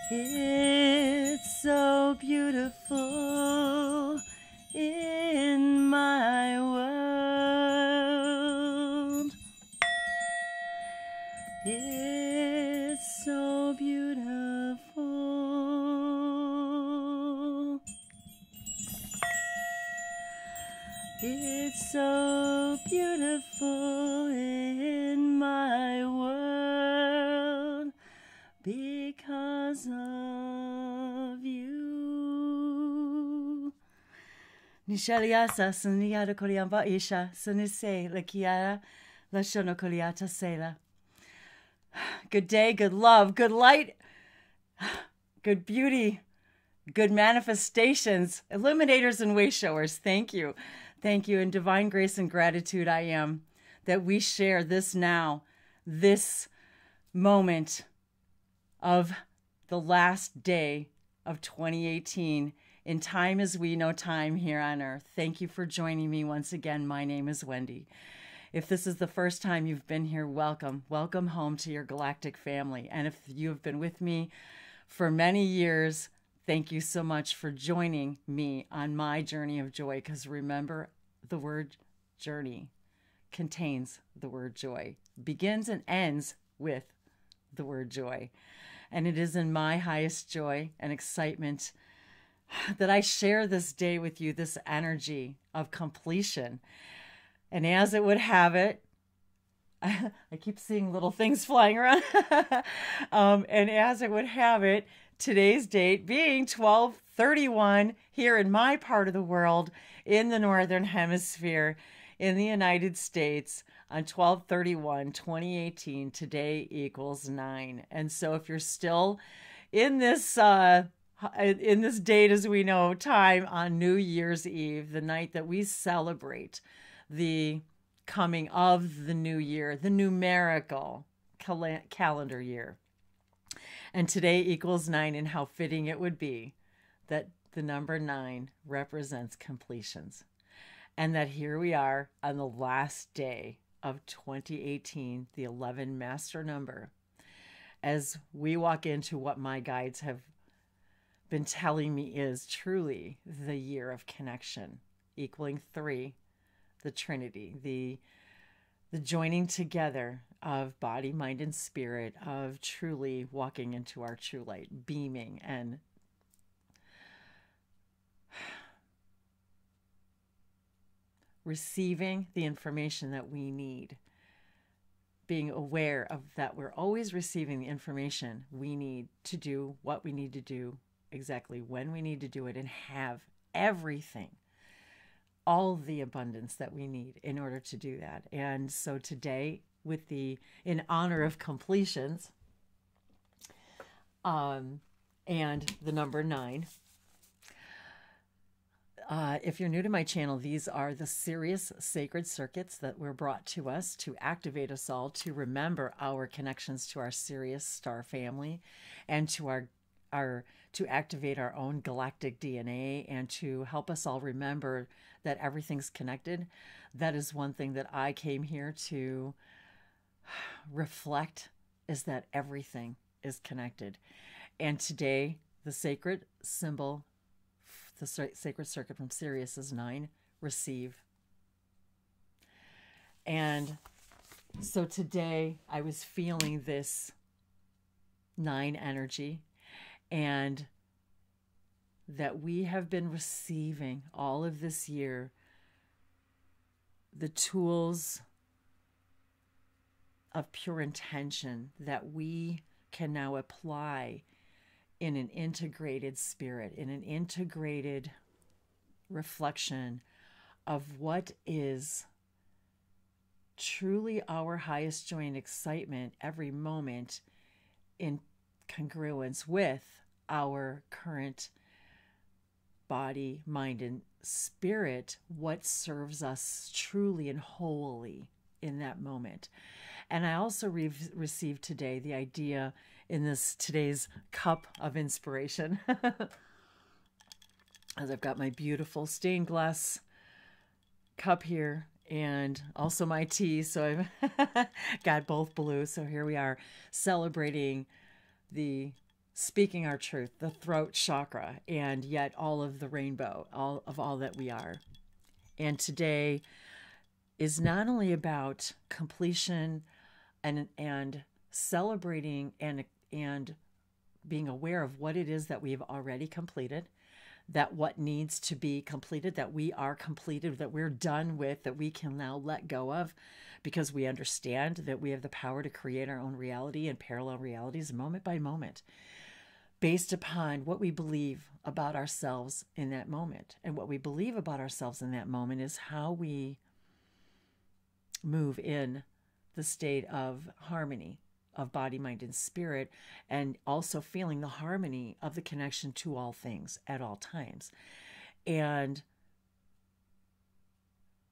It's so beautiful in my world. It's so beautiful. It's so beautiful in my world because of you. Nishaliasa suniyada koliamba isha sunise lakiara lashono koliata sela. Good day, good love, good light, good beauty, good manifestations, illuminators and way showers. Thank you. Thank you. In divine grace and gratitude I am that we share this now, this moment of the last day of 2018 in time as we know time here on earth. Thank you for joining me once again. My name is Wendy. If this is the first time you've been here, welcome. Welcome home to your galactic family. And if you have been with me for many years, thank you so much for joining me on my journey of joy. Because remember, the word journey contains the word joy, begins and ends with the word joy. And it is in my highest joy and excitement that I share this day with you, this energy of completion. And as it would have it, I keep seeing little things flying around. And as it would have it, today's date being 12/31 here in my part of the world, in the Northern Hemisphere, in the United States, on 12/31/2018, today equals 9. And so if you're still in this date, as we know, time on New Year's Eve, the night that we celebrate the coming of the new year, the numerical calendar year. And today equals 9, and how fitting it would be that the number 9 represents completions. And that here we are on the last day of 2018, the 11 master number, as we walk into what my guides have been telling me is truly the year of connection, equaling 3, the Trinity, the joining together of body, mind, and spirit, of truly walking into our true light, beaming and receiving the information that we need, being aware of that we're always receiving the information we need to do what we need to do, exactly when we need to do it, and have everything, all the abundance that we need in order to do that. And so today, in honor of completions, and the number 9, if you're new to my channel, these are the Sirius sacred circuits that were brought to us to activate us all, to remember our connections to our Sirius star family, and to to activate our own galactic DNA, and to help us all remember that everything's connected. That is one thing that I came here to reflect, is that everything is connected. And today, the sacred symbol, the sacred circuit from Sirius is 9, receive. And so today I was feeling this 9 energy, and that we have been receiving all of this year the tools of pure intention that we can now apply in an integrated spirit, in an integrated reflection of what is truly our highest joy and excitement every moment, in congruence with our current body, mind, and spirit, what serves us truly and wholly in that moment. And I also received today the idea in today's cup of inspiration, as I've got my beautiful stained glass cup here, and also my tea. So I've got both blue. So here we are celebrating the speaking our truth, the throat chakra, and yet all of the rainbow, all that we are. And today is not only about completion and celebrating and being aware of what it is that we've already completed, that what needs to be completed, that we are completed, that we're done with, that we can now let go of, because we understand that we have the power to create our own reality and parallel realities moment by moment, based upon what we believe about ourselves in that moment. And what we believe about ourselves in that moment is how we move in the state of harmony of body, mind, and spirit, and also feeling the harmony of the connection to all things at all times. And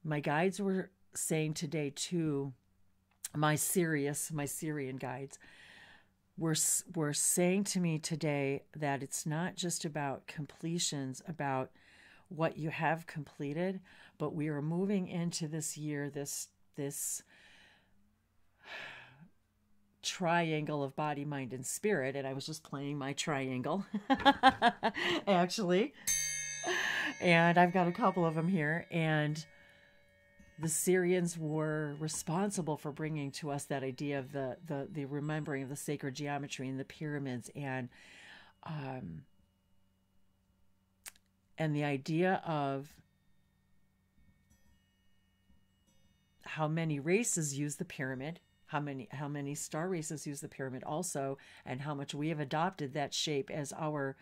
my guides were saying today too, my Sirian guides were saying to me today that it's not just about completions, about what you have completed, but we are moving into this year, this triangle of body, mind, and spirit. And I was just playing my triangle, actually. And I've got a couple of them here. And the Sirians were responsible for bringing to us that idea of the remembering of the sacred geometry and the pyramids, and the idea of how many races use the pyramid, how many star races use the pyramid also, and how much we have adopted that shape as our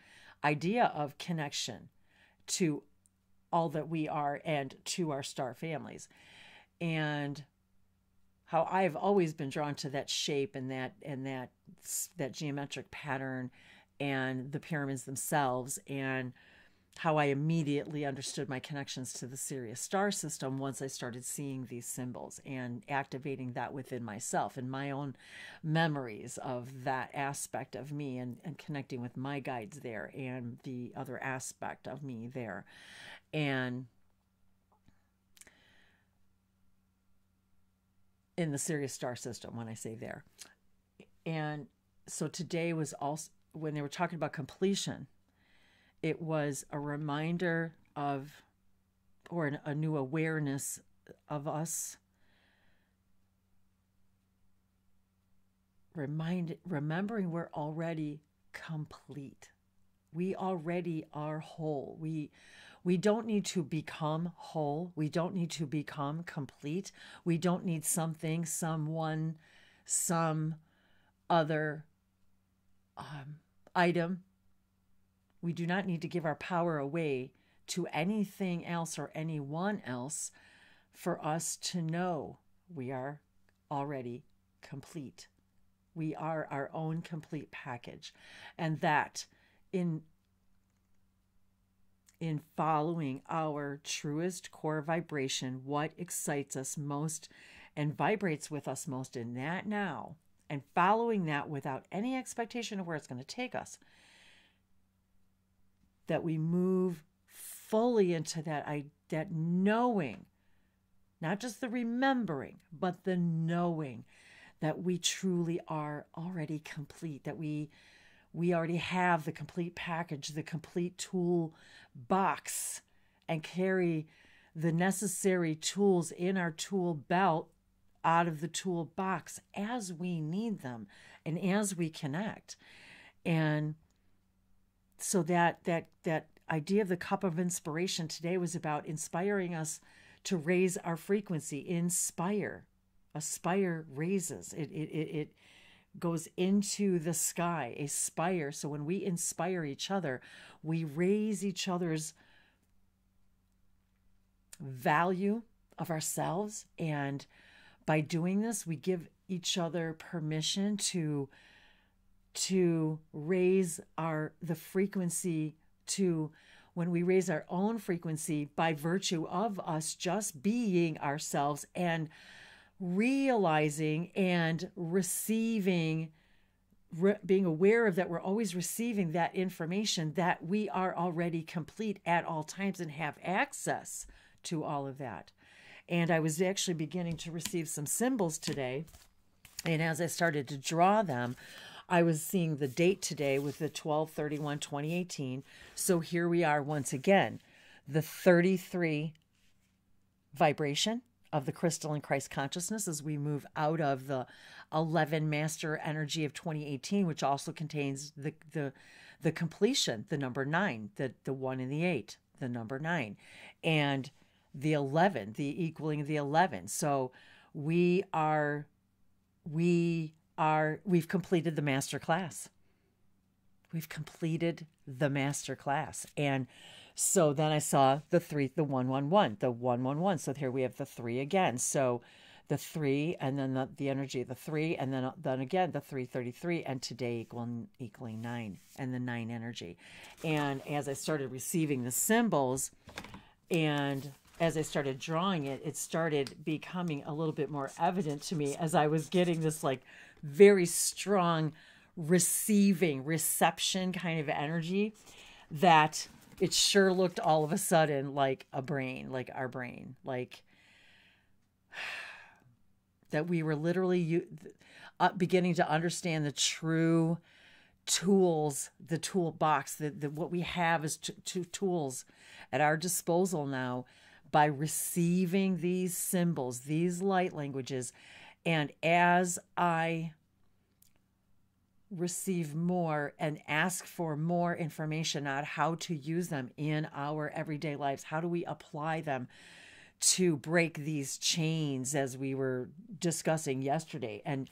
idea of connection to all that we are and to our star families. And how I've always been drawn to that shape and that geometric pattern and the pyramids themselves, and how I immediately understood my connections to the Sirius star system once I started seeing these symbols and activating that within myself and my own memories of that aspect of me, and connecting with my guides there and the other aspect of me there. And in the Sirius star system, when I say there. And so today was also, when they were talking about completion, it was a reminder of, or a new awareness of us remembering we're already complete. We already are whole. We don't need to become whole. We don't need to become complete. We don't need something, someone, some other item. We do not need to give our power away to anything else or anyone else for us to know we are already complete. We are our own complete package. And that in following our truest core vibration, what excites us most and vibrates with us most in that now, and following that without any expectation of where it's going to take us, that we move fully into that knowing, not just the remembering, but the knowing that we truly are already complete, that we already have the complete package, the complete tool box, and carry the necessary tools in our tool belt out of the tool box as we need them and as we connect. And so that idea of the cup of inspiration today was about inspiring us to raise our frequency. Aspire raises. It goes into the sky, a spire. So when we inspire each other, we raise each other's value of ourselves. And by doing this, we give each other permission to raise the frequency to, when we raise our own frequency by virtue of us just being ourselves and realizing and receiving, being aware of that we're always receiving that information, that we are already complete at all times and have access to all of that. And I was actually beginning to receive some symbols today. And as I started to draw them, I was seeing the date today with the 12/31/2018. So here we are once again, the 33 vibration of the crystalline Christ consciousness as we move out of the 11 master energy of 2018, which also contains the completion, the number 9, the 1 and the 8, the number 9, and the 11, the equaling of the 11. So we've completed the master class. We've completed the master class. And so then I saw the 111. So here we have the 3 again. So the 3, and then the energy of the 3, and then again the 333, and today equaling 9, and the 9 energy. And as I started receiving the symbols, and as I started drawing it, it started becoming a little bit more evident to me as I was getting this like very strong reception kind of energy, that it sure looked all of a sudden like a brain, like our brain, like that we were literally beginning to understand the true tools, the toolbox, what we have is two tools at our disposal now by receiving these symbols, these light languages. And as I receive more and ask for more information on how to use them in our everyday lives, how do we apply them to break these chains, as we were discussing yesterday. And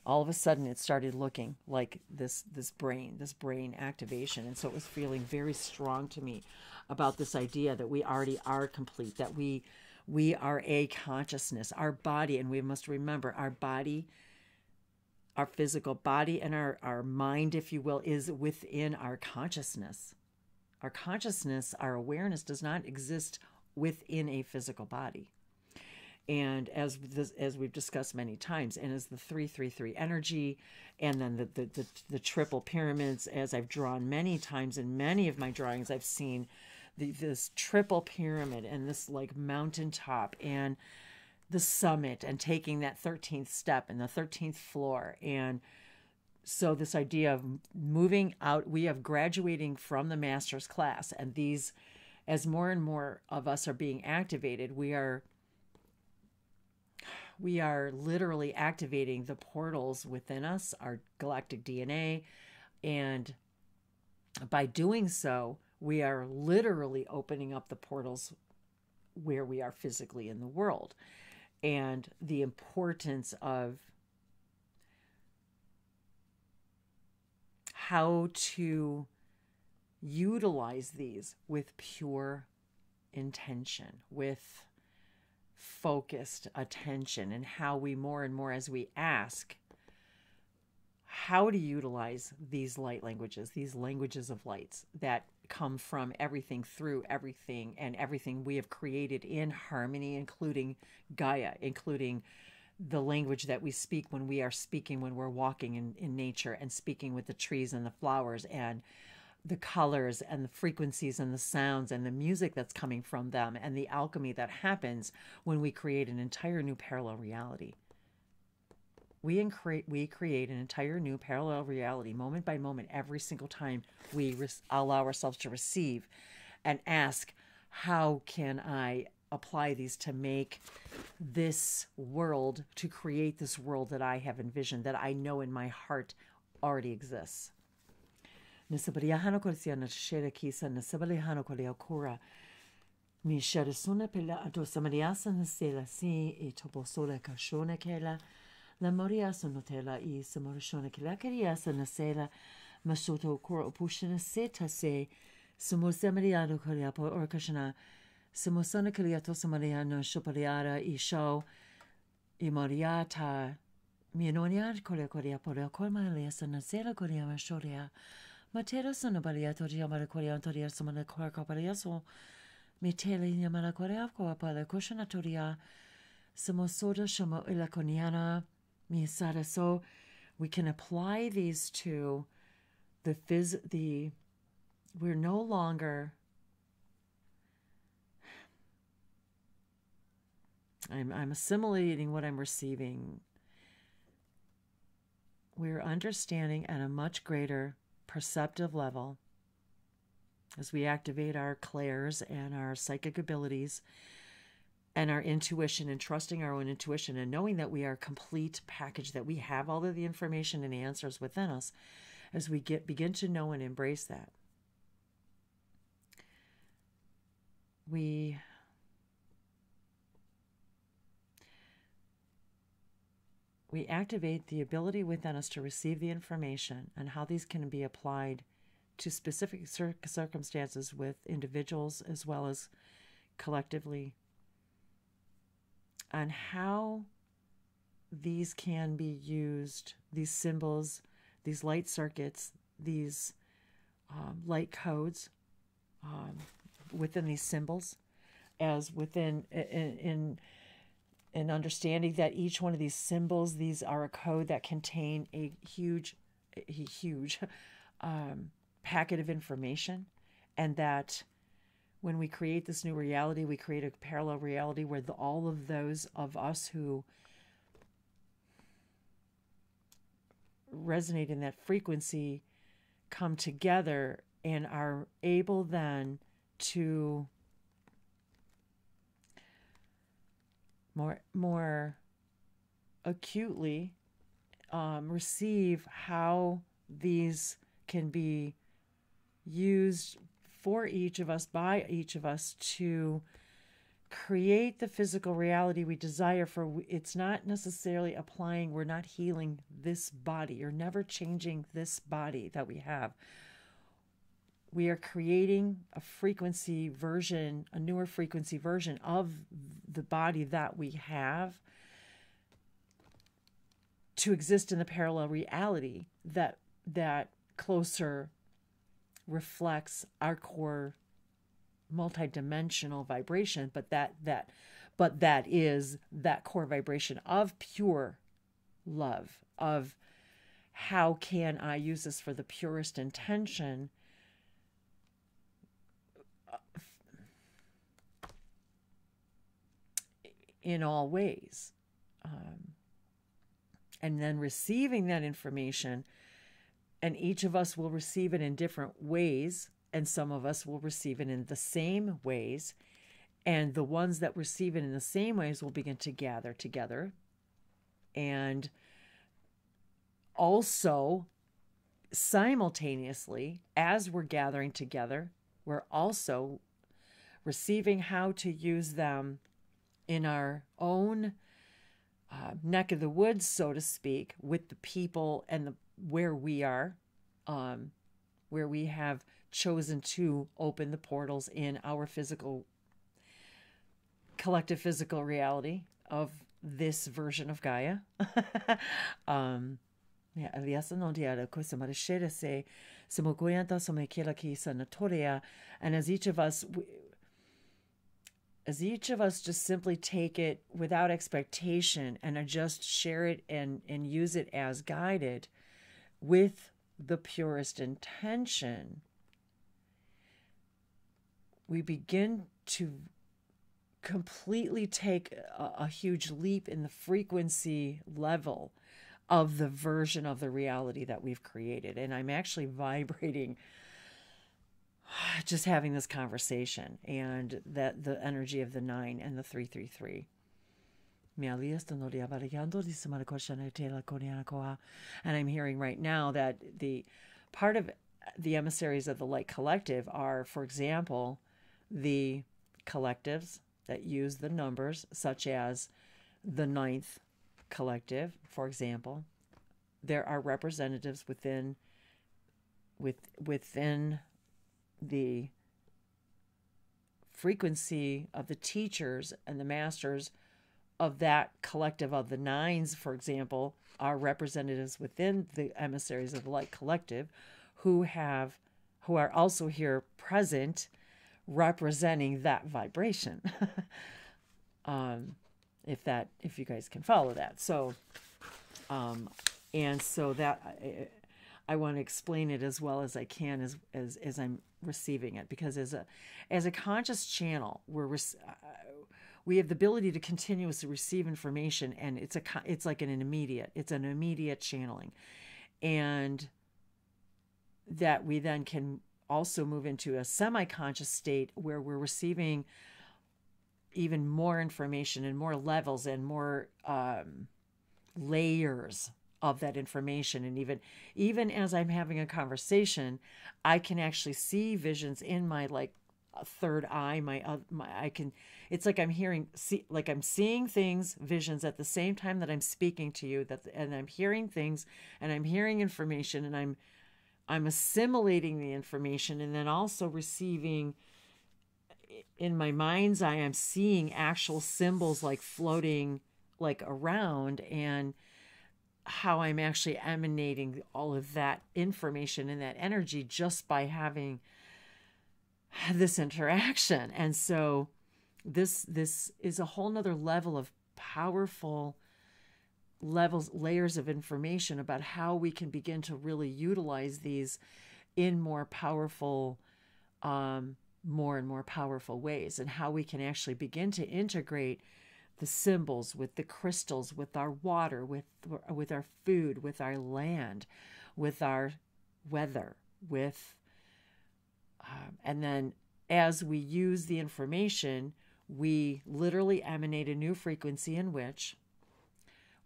all of a sudden it started looking like this brain activation. And so it was feeling very strong to me about this idea that we already are complete, that we are a consciousness, our body. And we must remember, our body, our physical body, and our mind, if you will, is within our consciousness. Our consciousness, our awareness does not exist within a physical body. And as we've discussed many times, and as the 333 energy, and then the triple pyramids, as I've drawn many times in many of my drawings, I've seen this triple pyramid and this like mountaintop and the summit, and taking that 13th step and the 13th floor. And so this idea of moving out, we have graduating from the master's class, and these, as more and more of us are being activated, we are literally activating the portals within us, our galactic DNA. And by doing so, we are literally opening up the portals where we are physically in the world. And the importance of how to utilize these with pure intention, with focused attention, and how we more and more, as we ask how to utilize these light languages, these languages of lights that come from everything, through everything, and everything we have created in harmony, including Gaia, including the language that we speak when we are speaking, when we're walking in nature and speaking with the trees and the flowers, and the colors and the frequencies and the sounds and the music that's coming from them, and the alchemy that happens when we create an entire new parallel reality. We create an entire new parallel reality moment by moment every single time we allow ourselves to receive and ask, how can I apply these to make this world, to create this world that I have envisioned, that I know in my heart already exists. Nisabariahano korsiana shera kisa nisabalihano koleokura mi sharisuna pela adosamariasa nasela si etobosola kashona kela la moriasa notela I samorishona kela keriasa nasela masoto kora opushana seta se sumosamariano koleapo orkashana Simosona Kaliato Samariano Shopariara Isho Imoriata Minonia Korea Korea Porea Korma Lesa Nasela Korea Mashoria Matera Sonabariato Yamara Korea Toria Samana Korea Capariaso Miteli Yamara Korea Koapala Koshanatoria Simosoda Shamo Ilaconiana Misada. So we can apply these to we're no longer, I'm assimilating what I'm receiving we're understanding at a much greater perceptive level as we activate our clairs and our psychic abilities and our intuition, and trusting our own intuition and knowing that we are a complete package, that we have all of the information and answers within us. As we begin to know and embrace that, we activate the ability within us to receive the information and how these can be applied to specific circumstances with individuals as well as collectively, and how these can be used, these symbols, these light circuits, these light codes within these symbols, as within in understanding that each one of these symbols, these are a code that contain a huge packet of information, and that when we create this new reality, we create a parallel reality where all of those of us who resonate in that frequency come together and are able then to more acutely receive how these can be used for each of us, by each of us, to create the physical reality we desire. For it's not necessarily applying, we're not healing this body. You're never changing this body that we have. We are creating a frequency version, a newer frequency version of the body that we have, to exist in the parallel reality that closer reflects our core multidimensional vibration, but that is that core vibration of pure love, of how can I use this for the purest intention in all ways, and then receiving that information. And each of us will receive it in different ways, and some of us will receive it in the same ways. And the ones that receive it in the same ways will begin to gather together. And also, simultaneously, as we're gathering together, we're also receiving how to use them in our own neck of the woods, so to speak, with the people and where we are, where we have chosen to open the portals in our collective physical reality of this version of Gaia. And as each of us just simply take it without expectation and just share it and use it as guided with the purest intention, we begin to completely take a huge leap in the frequency level of the version of the reality that we've created. And I'm actually vibrating just having this conversation, and that the energy of the 9 and the 333. And I'm hearing right now that the part of the emissaries of the light collective are, for example, the collectives that use the numbers, such as the 9th collective, for example. There are representatives within the frequency of the teachers and the masters of that collective of the 9s, for example, are representatives within the emissaries of the light collective who are also here present, representing that vibration. If you guys can follow that. So, and so that I want to explain it as well as I can as I'm receiving it, because as a conscious channel, we have the ability to continuously receive information, and it's an immediate channeling. and that we then can also move into a semi-conscious state where we're receiving even more information and more levels and more layers of that information. And even as I'm having a conversation, I can actually see visions in my like third eye. I can, it's like I'm I'm seeing things, visions at the same time that I'm speaking to you, and I'm hearing things, and I'm hearing information, and I'm assimilating the information, and then also receiving in my mind's eye. I'm seeing actual symbols like floating like around, and how I'm actually emanating all of that information and that energy just by having this interaction. And so this is a whole nother level of powerful layers of information about how we can begin to really utilize these in more powerful, more and more powerful ways, and how we can actually begin to integrate the symbols with the crystals, with our water, with our food, with our land, with our weather, and then as we use the information, we literally emanate a new frequency in which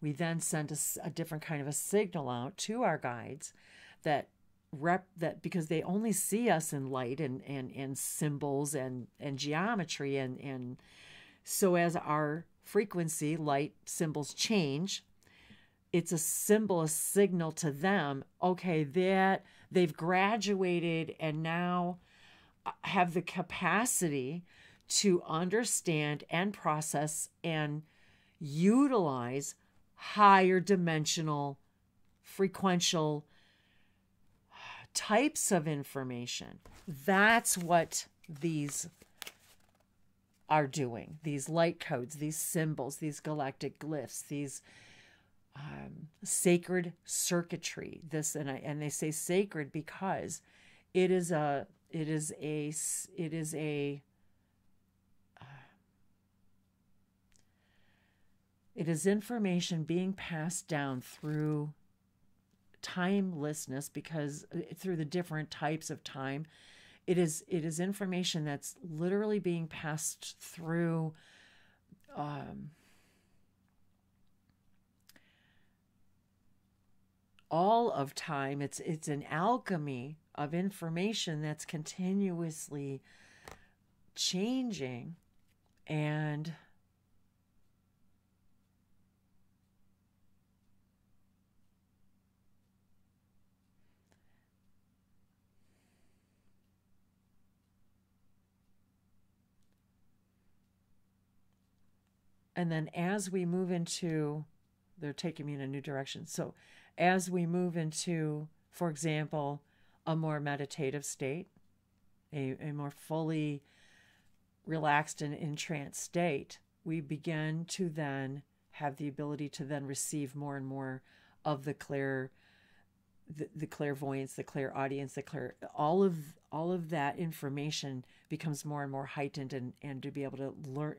we then send a different kind of a signal out to our guides that because they only see us in light and symbols and geometry, and so as our frequency, light, symbols change, it's a signal to them, okay, that they've graduated and now have the capacity to understand and process and utilize higher dimensional, frequential types of information. That's what these are doing. These light codes, these symbols, these galactic glyphs, these sacred circuitry. And they say sacred because it is information being passed down through timelessness, because through the different types of time, it is information that's literally being passed through all of time. It's an alchemy of information that's continuously changing, and then as we move into, they're taking me in a new direction. So as we move into, for example, a more meditative state, a more fully relaxed and entranced state, we begin to then have the ability to then receive more and more of the clairvoyance, the clairaudience, all of that information becomes more and more heightened, and to be able to learn,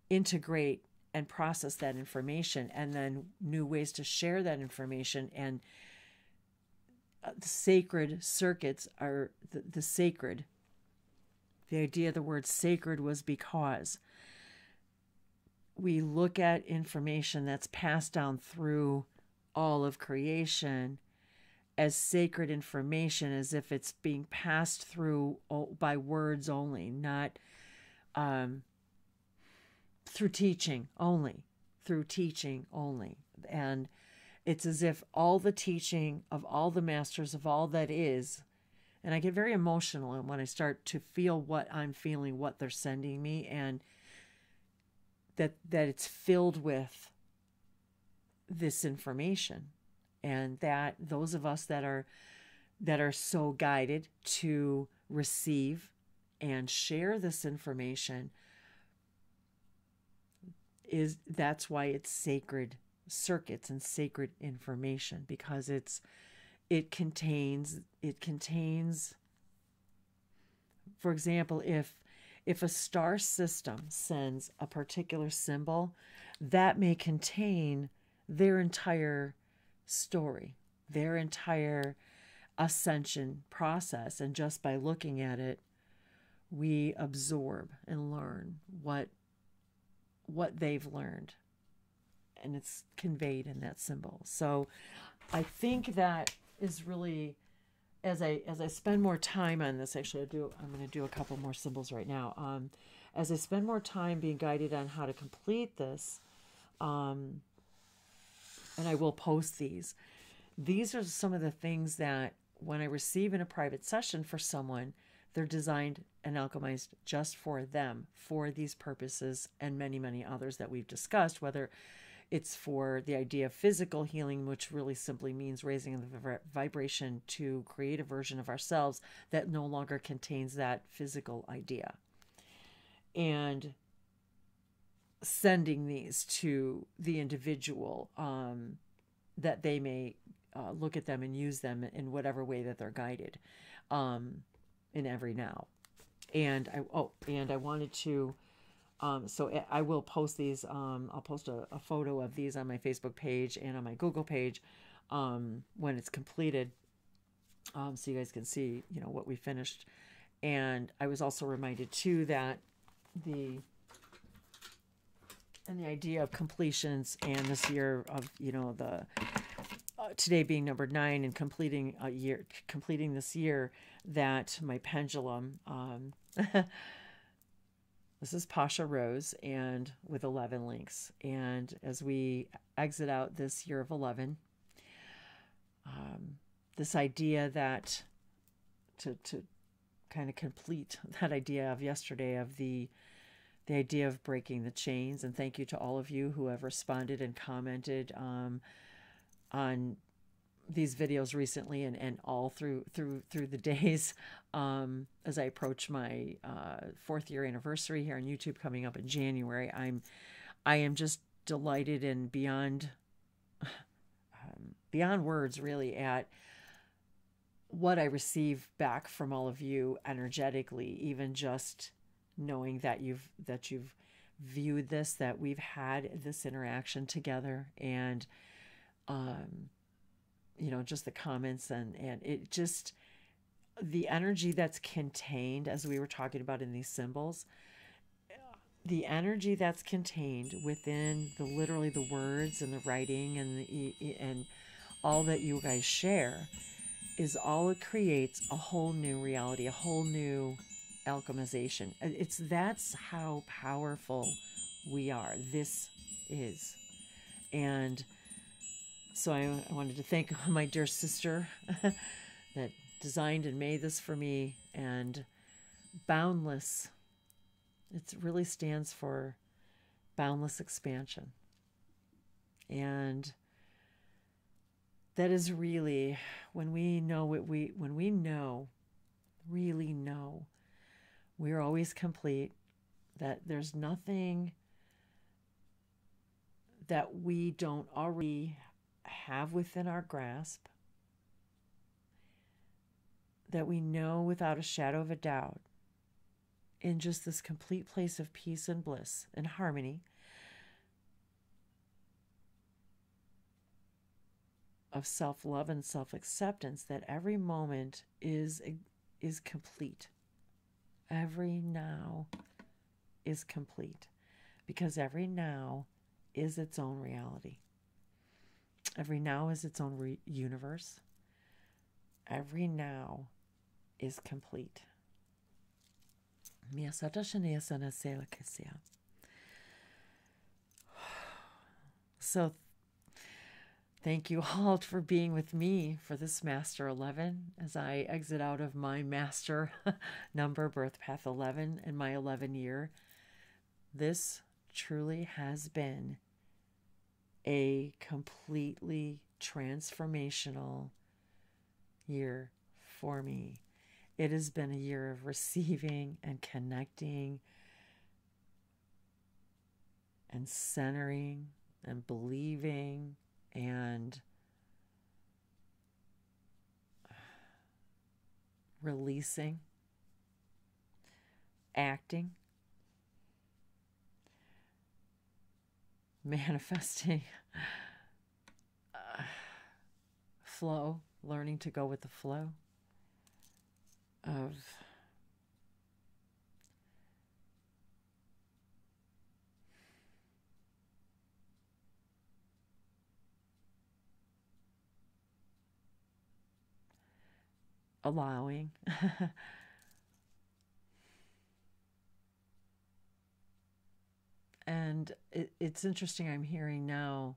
integrate and process that information, and then new ways to share that information. And the sacred circuits are the sacred. The idea of the word sacred was because we look at information that's passed down through all of creation as sacred information, as if it's being passed through by words only, not through teaching only. And it's as if all the teaching of all the masters of all that is, and I get very emotional when I start to feel what I'm feeling, what they're sending me, and that it's filled with this information, and that those of us that are so guided to receive and share this information, that's why it's sacred circuits and sacred information, because it contains, for example, if a star system sends a particular symbol, that may contain their entire story, their entire ascension process. And just by looking at it, we absorb and learn what they've learned. And it's conveyed in that symbol. So I think that is really, as I spend more time on this, actually I'm going to do a couple more symbols right now. As I spend more time being guided on how to complete this, and I will post these are some of the things that when I receive in a private session for someone, they're designed and alchemized just for them, for these purposes and many, many others that we've discussed, whether it's for the idea of physical healing, which really simply means raising the vibration to create a version of ourselves that no longer contains that physical idea. And sending these to the individual that they may look at them and use them in whatever way that they're guided in every now. And I wanted to... so I will post these. I'll post a photo of these on my Facebook page and on my Google page when it's completed, so you guys can see, what we finished. And I was also reminded too that the idea of completions, and this year of the today being number 9 and completing this year, that my pendulum. This is Pasha Rose, and with 11 links. And as we exit out this year of 11, this idea that to kind of complete that idea of yesterday of the idea of breaking the chains. And thank you to all of you who have responded and commented on these videos recently and all through the days as I approach my 4th year anniversary here on YouTube coming up in January. I am just delighted and beyond words really at what I receive back from all of you energetically, even just knowing that you've viewed this, that we've had this interaction together, and just the comments and it just, the energy that's contained, as we were talking about in these symbols, the energy that's contained within literally the words and the writing and all that you guys share is all it creates a whole new reality, a whole new alchemization. That's how powerful we are. This is. And so I wanted to thank my dear sister that designed and made this for me. And boundless, it really stands for boundless expansion. And that is really, when we really know, we're always complete, that there's nothing that we don't already have within our grasp, that we know without a shadow of a doubt, in just this complete place of peace and bliss and harmony, of self-love and self-acceptance, that every moment is complete. Every now is complete, because every now is its own reality. Every now is its own universe. Every now is complete. So thank you all for being with me for this Master 11 as I exit out of my Master number, Birth Path 11, in my 11 year. This truly has been a completely transformational year for me. It has been a year of receiving and connecting and centering and believing and releasing, acting, manifesting, flow, learning to go with the flow of allowing. And it's interesting, I'm hearing now,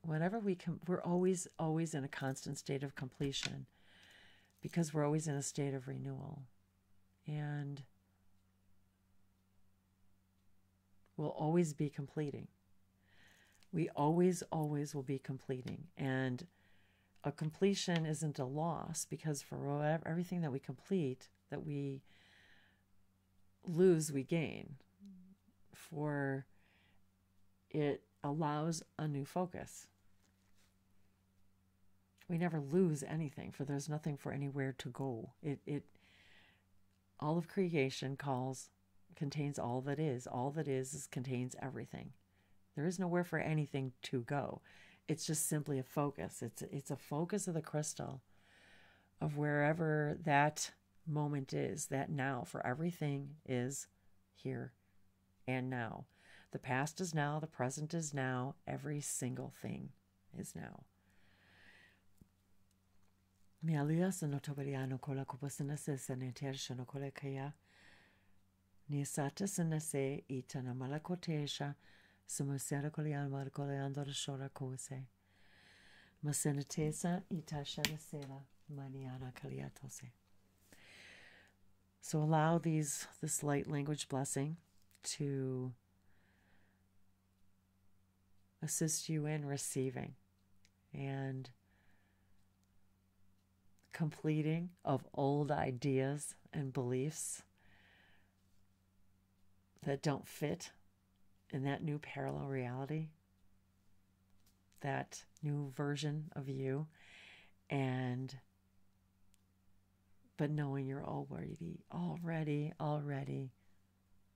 whenever we're always in a constant state of completion, because we're always in a state of renewal. And we'll always be completing. We always will be completing. And a completion isn't a loss, because for everything that we complete, that we lose, we gain. For it allows a new focus. We never lose anything, for there's nothing for anywhere to go. All of creation contains all that is. All that is contains everything. There is nowhere for anything to go. It's just simply a focus. It's a focus of the crystal of wherever that moment is, that now, for everything is here and now. The past is now, the present is now, every single thing is now. So allow this light language blessing to assist you in receiving and completing of old ideas and beliefs that don't fit in that new parallel reality, that new version of you, but knowing you're already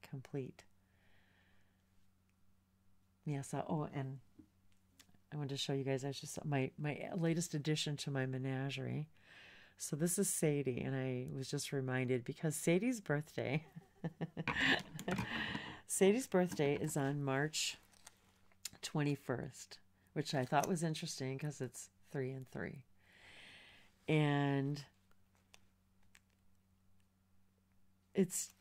complete. Yes. And I wanted to show you guys, I just my latest addition to my menagerie. So this is Sadie, and I was just reminded, because Sadie's birthday is on March 21st, which I thought was interesting because it's 3 and 3. And it's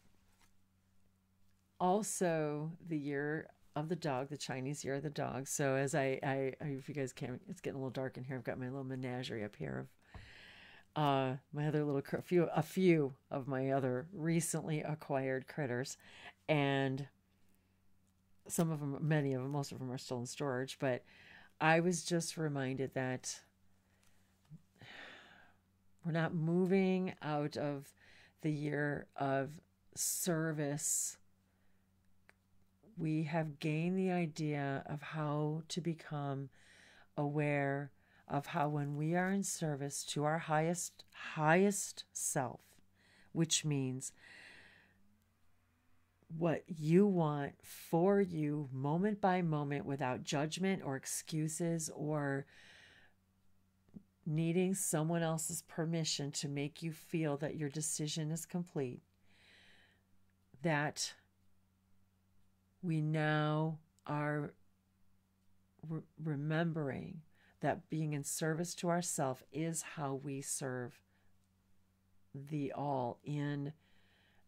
also the year of the dog, the Chinese year of the dog. So as I if you guys can't, it's getting a little dark in here. I've got my little menagerie up here of my other little a few of my other recently acquired critters, and some of them, most of them are still in storage. But I was just reminded that we're not moving out of the year of service. We have gained the idea of how to become aware of how, when we are in service to our highest self, which means what you want for you, moment by moment, without judgment or excuses or needing someone else's permission to make you feel that your decision is complete, that we now are remembering that being in service to ourselves is how we serve the all in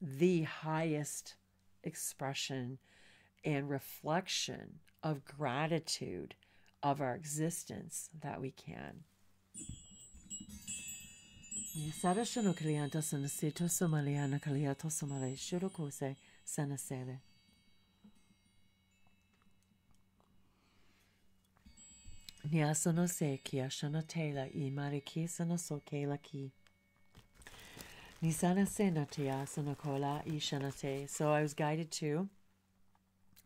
the highest expression and reflection of gratitude of our existence that we can. Niasono se kiashono tela I mariki sono sokela ki. Nisana se natia sono kola I shanate. So I was guided to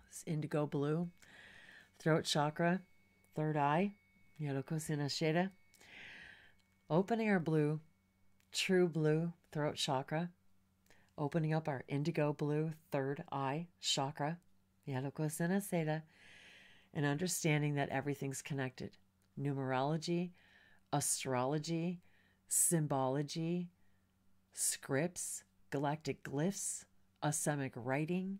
this indigo blue, throat chakra, third eye, Yoloko Sinasheda. Opening our blue, true blue throat chakra, opening up our indigo blue third eye chakra, Yoloko Sinasheda. and understanding that everything's connected. Numerology, astrology, symbology, scripts, galactic glyphs, Asemic writing,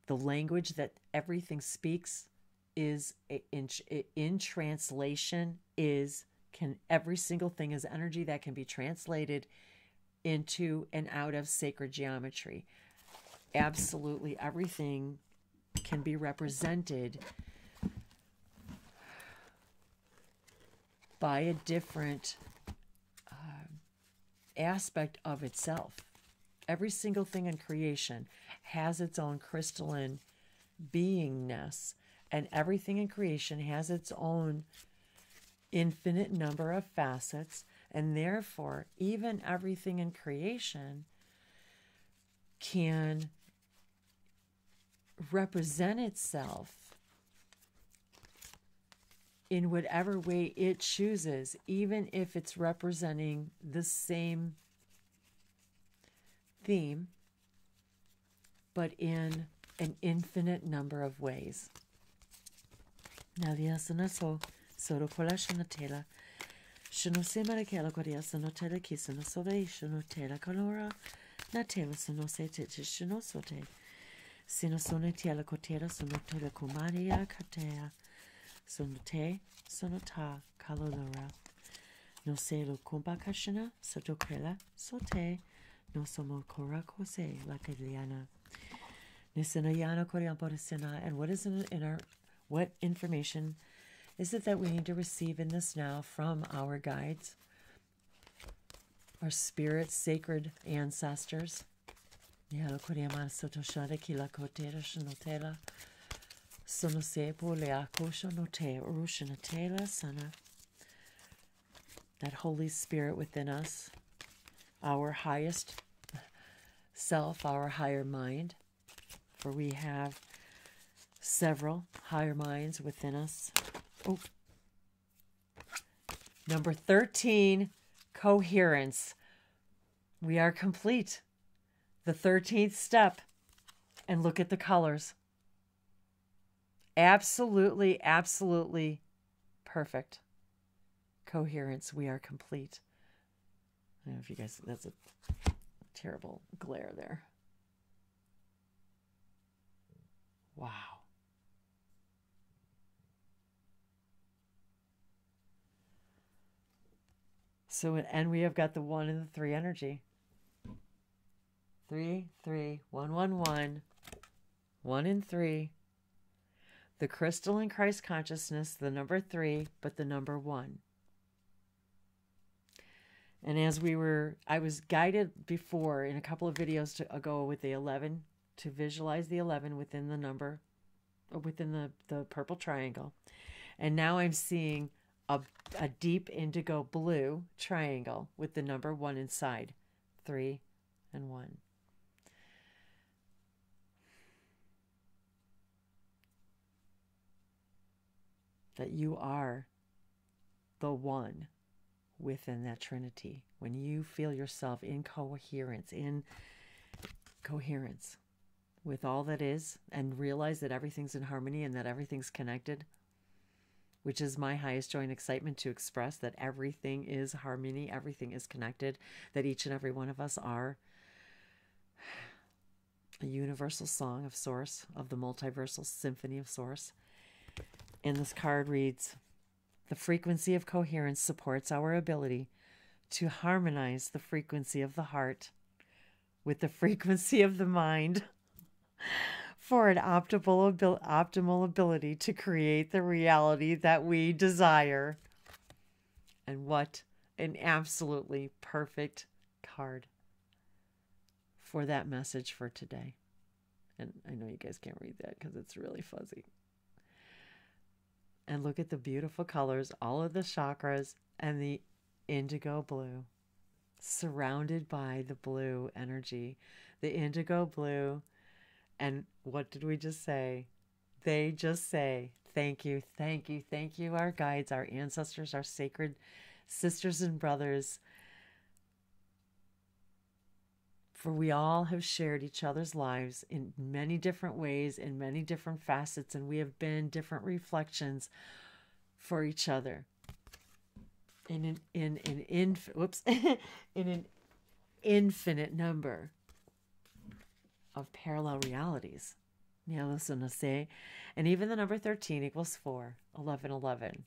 the language that everything speaks is in translation every single thing is energy that can be translated into and out of sacred geometry. Absolutely everything can be represented by a different aspect of itself. Every single thing in creation has its own crystalline beingness, and everything in creation has its own infinite number of facets, and therefore even everything in creation can represent itself in whatever way it chooses, even if it's representing the same theme, but in an infinite number of ways. Nadia Sanaso, Soro Kolashana Tela, Shinosema Kela Korea Sanotela Kisano Sove, Shinotela Colora, Natela Sanose Shinosote, Sinosone Tela Kotera, Sonotela Kumaria Katea. Sonote, sonota, kalolora. No se lo kumbakashana, sotokela, sote, no somo kora kose, lakaliana. Nisanayana koreamporisina. And what is in our, what information is it that we need to receive in this now from our guides, our spirit, sacred ancestors? Yalo koreama sotoshada kila kotera shanotela. Sono se poleako shonote urushanatela sana. That Holy Spirit within us, our highest self, our higher mind, for we have several higher minds within us. Oh. Number 13, coherence. We are complete. The 13th step. And look at the colors. Absolutely, absolutely perfect. Coherence. We are complete. I don't know if you guys, that's a terrible glare there. Wow. So, and we have got the 1 and the 3 energy. 3, 3, 1, 1, 1. 1 and 3. The crystal in Christ consciousness, the number 3, but the number 1. And as I was guided before in a couple of videos ago with the 11, to visualize the 11 within the number, within the purple triangle. And now I'm seeing a deep indigo blue triangle with the number 1 inside. 3 and 1. That you are the one within that Trinity. When you feel yourself in coherence with all that is, and realize that everything's in harmony and that everything's connected, which is my highest joy and excitement to express, that everything is harmony, everything is connected, that each and every one of us are a universal song of Source, of the multiversal symphony of Source. And this card reads, the frequency of coherence supports our ability to harmonize the frequency of the heart with the frequency of the mind for an optimal ability to create the reality that we desire. And what an absolutely perfect card for that message for today. And I know you guys can't read that because it's really fuzzy. And look at the beautiful colors, all of the chakras, and the indigo blue, surrounded by the blue energy, the indigo blue. And what did we just say? They just say, thank you, thank you, thank you, our guides, our ancestors, our sacred sisters and brothers, For we all have shared each other's lives in many different ways, in many different facets, and we have been different reflections for each other. In an infinite number of parallel realities. And even the number 13 equals 4, 11, 11.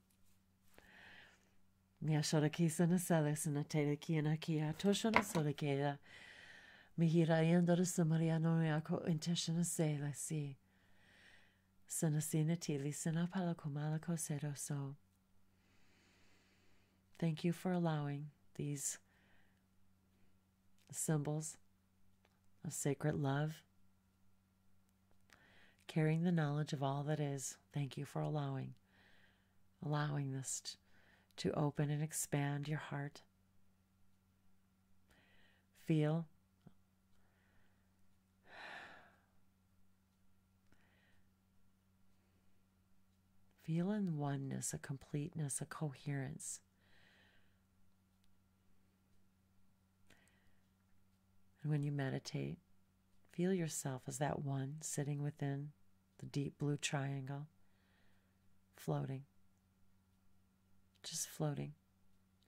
Thank you for allowing these symbols of sacred love, carrying the knowledge of all that is. Thank you for allowing this to open and expand your heart. Feel in oneness, a completeness, a coherence. And when you meditate, feel yourself as that one sitting within the deep blue triangle, floating, just floating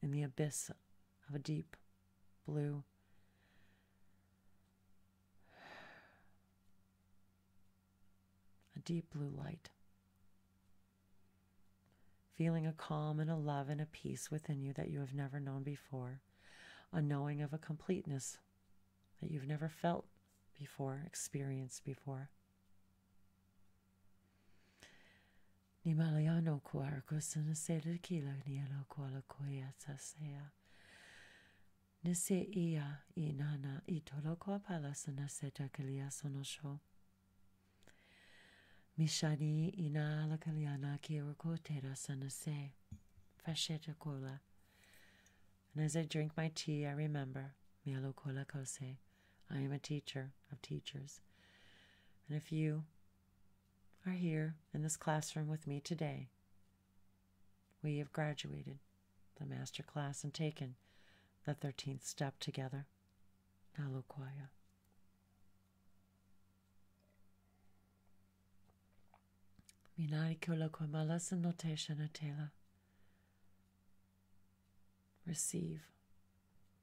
in the abyss of a deep blue. A deep blue light. Feeling a calm and a love and a peace within you that you have never known before. A knowing of a completeness that you've never felt before, experienced before. Nimaliano kuarkusana sela kila nielo kuala koya sasea. Nise ia inana itoloko palasana seta kalia sonosho. Mishani ina la kaliana kiroko tera sanase. Fasheta kola. And as I drink my tea, I remember Mielo kola kose. I am a teacher of teachers. And if you are here in this classroom with me today, we have graduated the master class and taken the 13th step together. Nalokwaya. Minari kula kwamala notation atela. Receive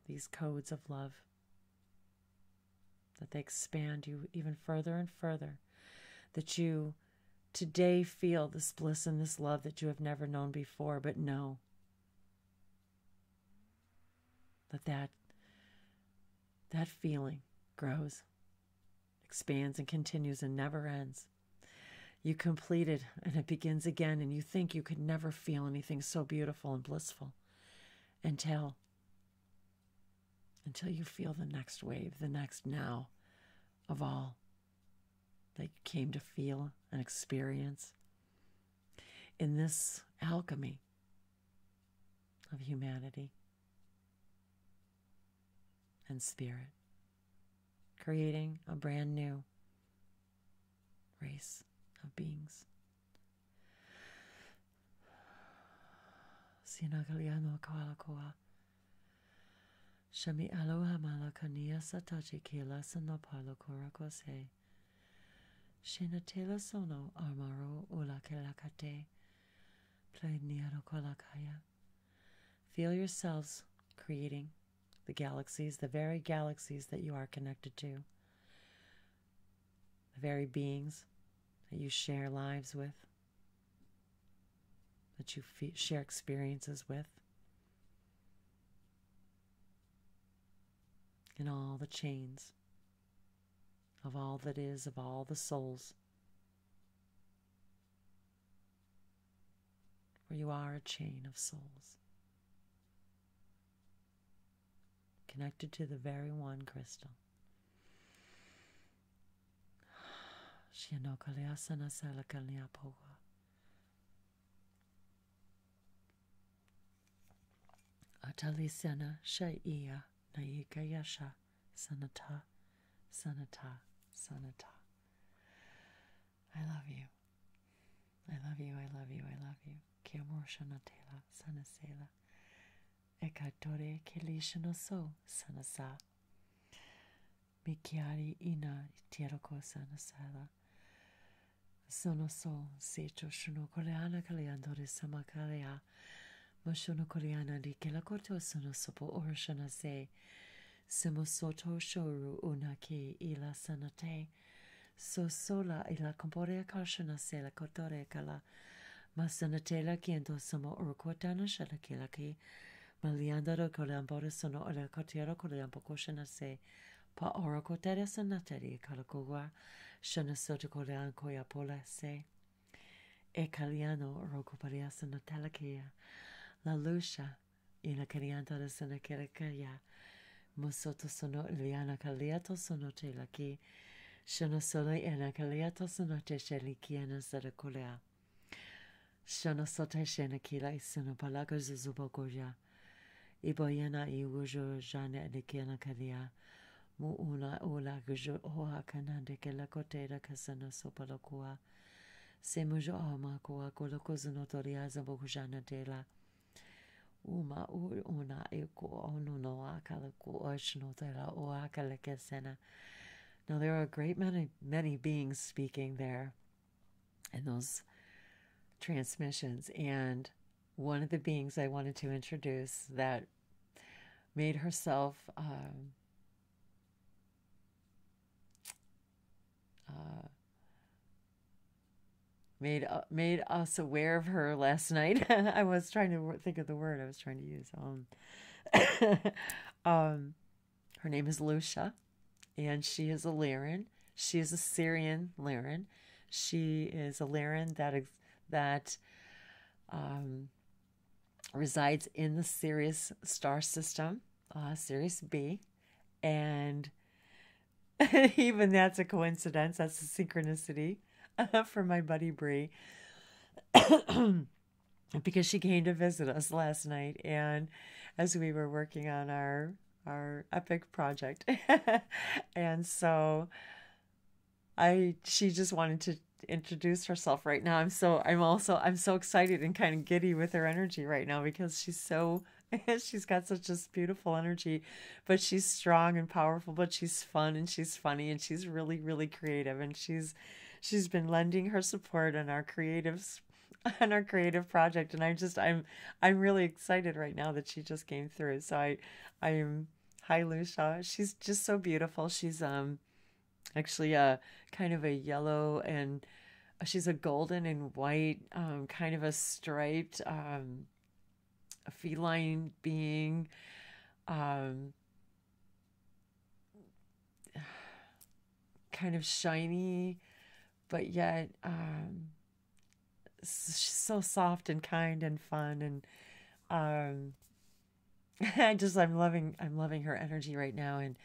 these codes of love, that they expand you even further and further, that you today feel this bliss and this love that you have never known before, but know that feeling grows, expands, and continues and never ends. You complete it and it begins again, and you think you could never feel anything so beautiful and blissful until you feel the next wave, the next now of all that you came to feel and experience in this alchemy of humanity and spirit, creating a brand new race of beings. Sinagaliano Kawalakoa. Shami aloha malakania satachi kila sanopalo korakose. Shinatela sono armaro ulakelakate. Played niaro kolakaya. Feel yourselves creating the galaxies, the very galaxies that you are connected to. The very beings that you share lives with, that you share experiences with, in all the chains of all that is, of all the souls. For you are a chain of souls, connected to the very one crystal. Atalisena Shaiya Naika Yasha Sanata Sanata Sanata. I love you. I love you. I love you. I love you. Kiamoroshanatela Sanasela Ekatore Kelishano So Sanasa. Mikiari ina tieroko sana sala. Sono so secho shuno koleana kaleandore samakalea. Moshono koleana di kelakoto sono sopo orshana se. Simo soto shoru unake ila sanate. So sola ila comporea kashana se la kotore kala. Masanatela kiento samo urkotana shalakilaki. Maliandaro koleambore sono ola kotiero koleampokoshana se. Pa ora kotere sanateri kalakowa. Shana soto kolean koya pola se. E kaliano rokoparia sanatalakia. La lucia. Ina karianta da sanakelakaya. Mosoto sono iliana kaliato sono te laki. Shana sono ina kaliato sono te shelikiana sadakolea. Shana sote shena kila isuna palaga zuzubogoja. Iboyana iwujo jane adikiana kalia. Mu una ula gujo oha kanande ke la kotera kasana sopalokua. Semujo ama koa kolokozu notoria zabogujana dela. Uma una eko onuno akalaku oshnotela o akalekesena. Now there are a great many beings speaking there in those transmissions, and one of the beings I wanted to introduce that made herself made us aware of her last night. I was trying to think of the word I was trying to use. Her name is LuCia, and she is a Lyran. She is a Sirian Lyran. She is a Lyran that resides in the Sirius star system, Sirius B, and even that's a coincidence. That's a synchronicity for my buddy Bree, because she came to visit us last night, and as we were working on our epic project, and so she just wanted to introduce herself right now. I'm so excited and kind of giddy with her energy right now, because she's got such this beautiful energy, but she's strong and powerful, but she's fun and she's funny and she's really, really creative, and she's been lending her support on our creative project, and I'm really excited right now that she just came through. So I'm hi LuCia. She's just so beautiful. She's actually kind of a yellow, and she's a golden and white, kind of a striped, a feline being, kind of shiny, but yet she's so soft and kind and fun, and I'm loving her energy right now. And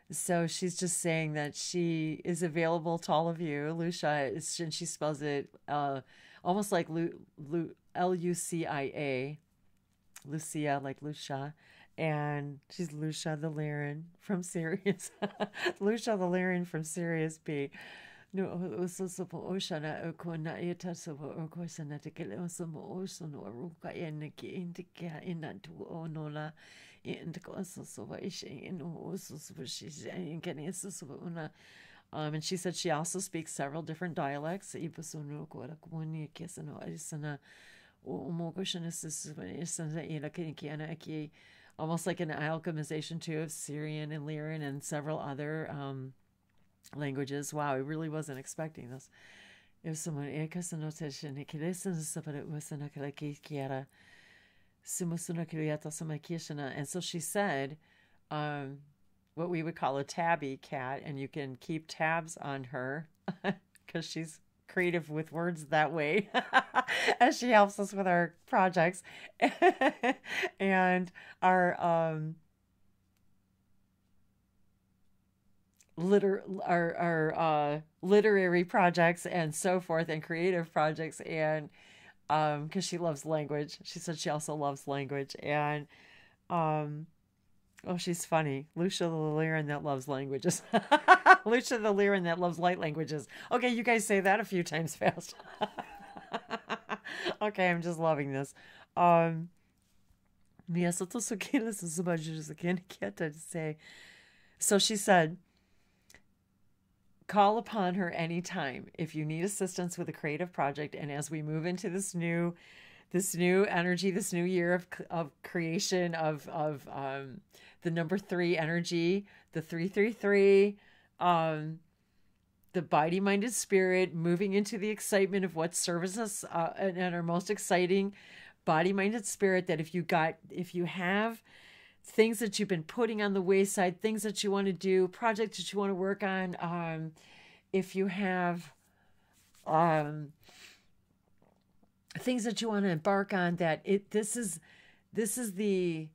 so she's just saying that she is available to all of you. LuCia is, and she spells it almost like L-U-C-I-A, LuCia, like LuCia, and she's LuCia the Lyran from Sirius, LuCia the Lyran from Sirius B. No, usosopo oshana okona etasopo okosana tekele osomo osono aruka eneki indika inatu onola indiko ososopo ishi ino ososopo shishi inkani ososopo una. And she said she also speaks several different dialects. Ipasono kora kumoni kesano isana umogoshana sosopo isana ilakiana aki, almost like an alchemization too of Syrian and Lyran and several other languages. Wow, I really wasn't expecting this. If someone and so she said, what we would call a tabby cat, and you can keep tabs on her because she's creative with words that way as she helps us with our projects and our literary projects and so forth, and creative projects, and because she loves language. She said she also loves language, and she's funny. LuCia the Lyran that loves languages. LuCia the Lyran that loves light languages. Okay, you guys say that a few times fast. Okay, I'm just loving this. So she said, call upon her anytime if you need assistance with a creative project. And as we move into this new energy, this new year of creation of the number 3 energy, the 333, the body-minded spirit, moving into the excitement of what serves us and our most exciting body-minded spirit. That if you have things that you've been putting on the wayside, things that you want to do, projects that you want to work on, if you have things that you want to embark on, that this is the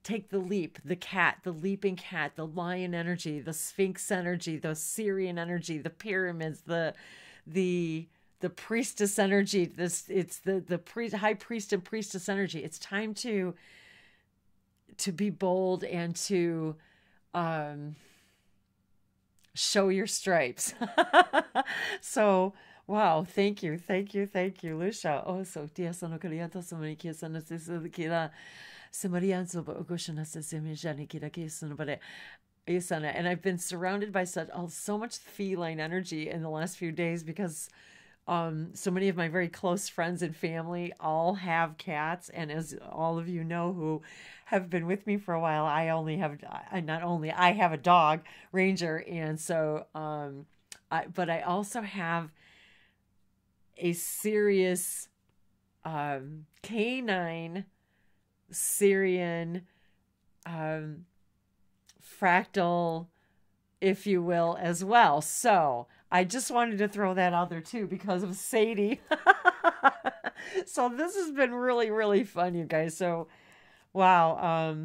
take the leap, the leaping cat, the lion energy, the sphinx energy, the Syrian energy, the pyramids, the priestess energy. It's the high priest and priestess energy. It's time to be bold and to show your stripes. So wow, thank you, LuCia. Oh, so tia sono kaliata so many kids and this is the kila semarianzo but ogoshana semijani kira kisono but Isana. And I've been surrounded by so much feline energy in the last few days because so many of my very close friends and family all have cats. And as all of you know who have been with me for a while, I have a dog, Ranger. And so, but I also have a serious canine Syrian fractal, if you will, as well. So I just wanted to throw that out there too because of Sadie. So this has been really, really fun, you guys. So wow,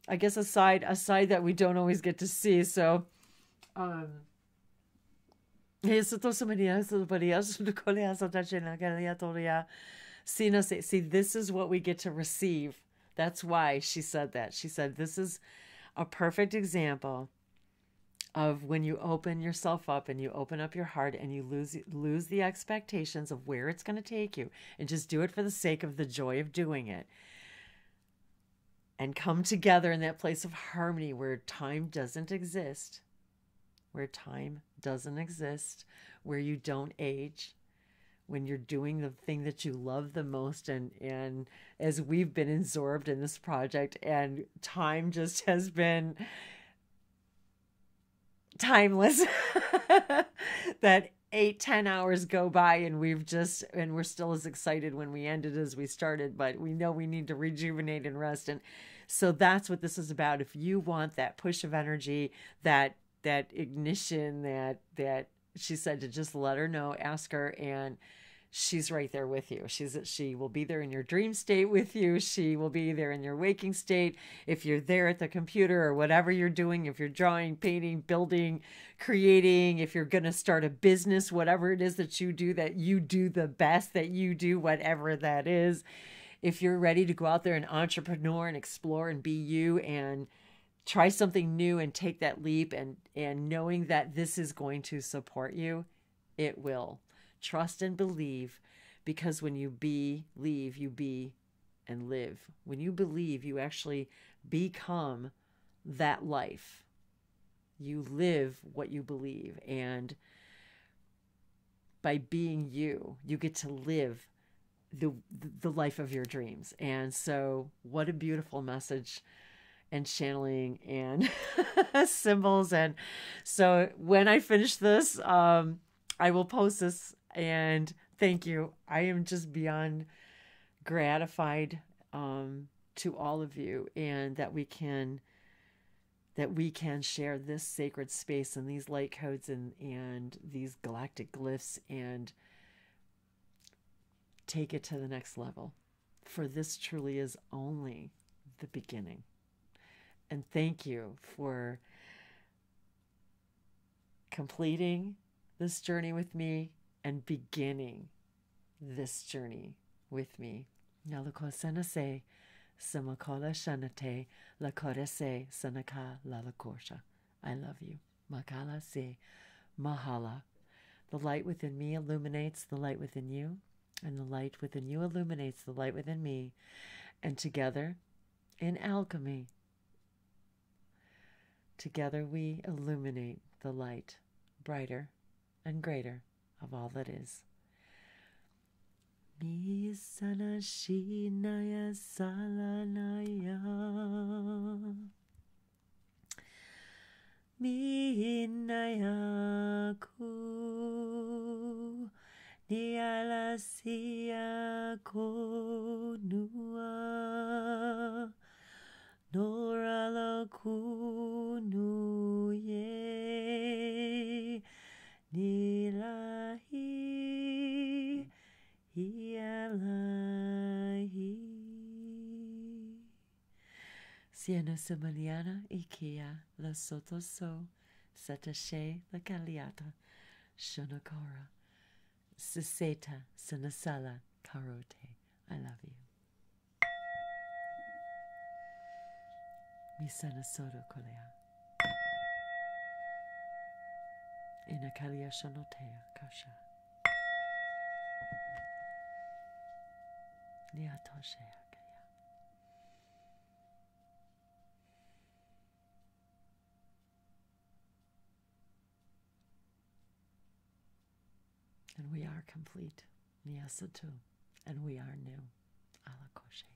I guess a side that we don't always get to see. So see, this is what we get to receive. That's why she said that. She said this is a perfect example of when you open yourself up and you open up your heart and you lose the expectations of where it's going to take you and just do it for the sake of the joy of doing it, and come together in that place of harmony where time doesn't exist, where you don't age, when you're doing the thing that you love the most. And as we've been absorbed in this project, and time just has been timeless, that 8-10 hours go by and we're still as excited when we ended as we started, but we know we need to rejuvenate and rest. And so that's what this is about. If you want that push of energy, that ignition, that she said, to just let her know, ask her, and she's right there with you. She will be there in your dream state with you. She will be there in your waking state. If you're there at the computer or whatever you're doing, if you're drawing, painting, building, creating, if you're going to start a business, whatever it is that you do the best that you do, whatever that is. If you're ready to go out there and entrepreneur and explore and be you and try something new and take that leap, and knowing that this is going to support you, it will. Trust and believe, because when you believe, you be and live. When you believe, you actually become that life. You live what you believe, and by being you, you get to live the life of your dreams. And so what a beautiful message and channeling and symbols. And so when I finish this, I will post this, and thank you. I am just beyond gratified to all of you, and that we can share this sacred space and these light codes and these galactic glyphs and take it to the next level. For this truly is only the beginning. And thank you for completing this journey with me and beginning this journey with me. Nalakosenase, Samakola Shanate, Lakorese, Sanaka, Lalakorsha. I love you. Makala se, Mahala. The light within me illuminates the light within you, and the light within you illuminates the light within me. And together, in alchemy, together we illuminate the light brighter, and greater of all that is. Mi sana shinaya salanaya. Mi naya ku nialasia konua. Norala kunuye nilahi ialahi. Siena semaliana ikia la sotoso satashe la galiata shonakora siseta sanasala karote. I love you. Misana sodo kolea. Inakalia shonotea kasha. Niatoshea kaya. And we are complete. Niasatu. And we are new. Alakoshe.